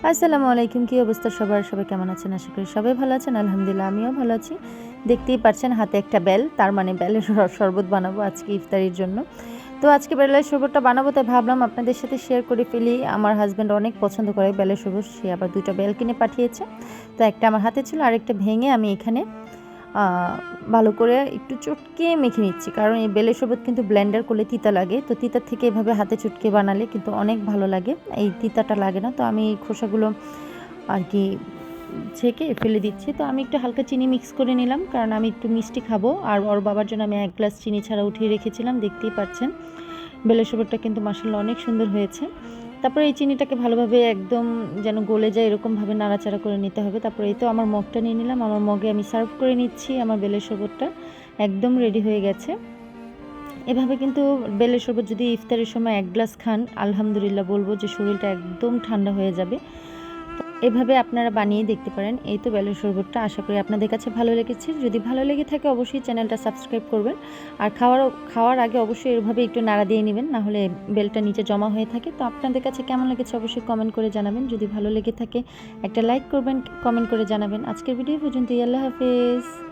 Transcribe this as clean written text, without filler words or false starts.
আসসালামু আলাইকুম। কী অবস্থা সবার? সবাই কেমন আছেন? আশা করি সবাই ভালো আছেন। আলহামদুলিল্লাহ আমিও ভালো আছি। দেখতেই পাচ্ছেন হাতে একটা বেল, তার মানে বেলের শরবত বানাবো আজকে ইফতারির জন্য। তো আজকে বেলের শরবতটা বানাবো তাই ভাবলাম আপনাদের সাথে শেয়ার করে ফেলি। আমার হাসব্যান্ড অনেক পছন্দ করে বেলের শরবত, সে আবার ২ টা বেল কিনে পাঠিয়েছে। তো একটা আমার হাতে ছিল, আরেকটা ভেঙে আমি এখানে আ ভালো করে একটু চটকে মেখে নিচ্ছি। কারণ এই বেলের শরবত কিন্তু ব্লেন্ডার করলে তিতা লাগে। তো তিতার থেকে এভাবে হাতে চটকে বানালে কিন্তু অনেক ভালো লাগে। এই তিতাটা লাগে না। তো আমি এই খোসাগুলো আর কি ছেঁকে ফেলে দিচ্ছি। তো আমি একটু হালকা চিনি মিক্স করে নিলাম, কারণ আমি একটু মিষ্টি খাবো। আর ওর বাবার জন্য আমি ১ গ্লাস চিনি ছাড়া উঠিয়ে রেখেছিলাম। দেখতেই পাচ্ছেন বেলের শরবতটা কিন্তু মাশাআল্লাহ অনেক সুন্দর হয়েছে। তারপরে এই চিনিটাকে ভালোভাবে একদম যেন গলে যায় এরকমভাবে নাড়াচাড়া করে নিতে হবে। তারপরে এই তো আমার মগটা নিয়ে নিলাম। আমার মগে আমি সার্ভ করে নিচ্ছি। আমার বেলের শরবতটা একদম রেডি হয়ে গেছে। এভাবে কিন্তু বেলের শরবত যদি ইফতারের সময় ১ গ্লাস খান, আলহামদুলিল্লাহ বলব যে শরীরটা একদম ঠান্ডা হয়ে যাবে। তো এভাবে আপনারা বানিয়ে দেখতে পারেন। এই তো বেলের শরবতটা, আশা করি আপনাদের কাছে ভালো লেগেছে। যদি ভালো লেগে থাকে অবশ্যই চ্যানেলটা সাবস্ক্রাইব করবেন। আর খাওয়ার আগে অবশ্যই এভাবে একটু নাড়া দিয়ে নেবেন, না হলে বেলটা নিচে জমা হয়ে থাকে। তো আপনাদের কাছে কেমন লেগেছে অবশ্যই কমেন্ট করে জানাবেন। যদি ভালো লেগে থাকে একটা লাইক করবেন, কমেন্ট করে জানাবেন। আজকের ভিডিও পর্যন্তই। আল্লাহ হাফেজ।